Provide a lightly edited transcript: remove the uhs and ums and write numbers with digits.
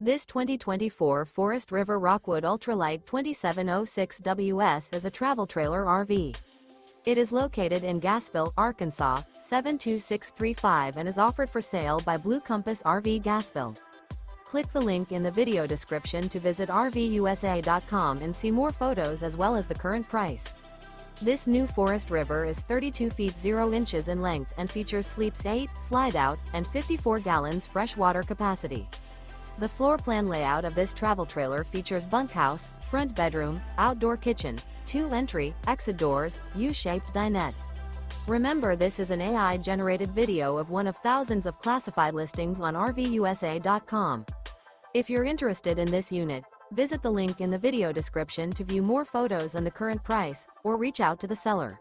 This 2024 Forest River Rockwood Ultralight 2706 WS is a travel trailer RV. It is located in Gassville, Arkansas, 72635 and is offered for sale by Blue Compass RV Gassville. Click the link in the video description to visit RVUSA.com and see more photos as well as the current price. This new Forest River is 32 feet 0 inches in length and features sleeps 8, Slideout, and 54 gallons fresh water capacity. The floor plan layout of this travel trailer features bunkhouse, front bedroom, outdoor kitchen, 2 entry, exit doors, U-shaped dinette. Remember, this is an AI-generated video of one of thousands of classified listings on RVUSA.com. If you're interested in this unit, visit the link in the video description to view more photos and the current price, or reach out to the seller.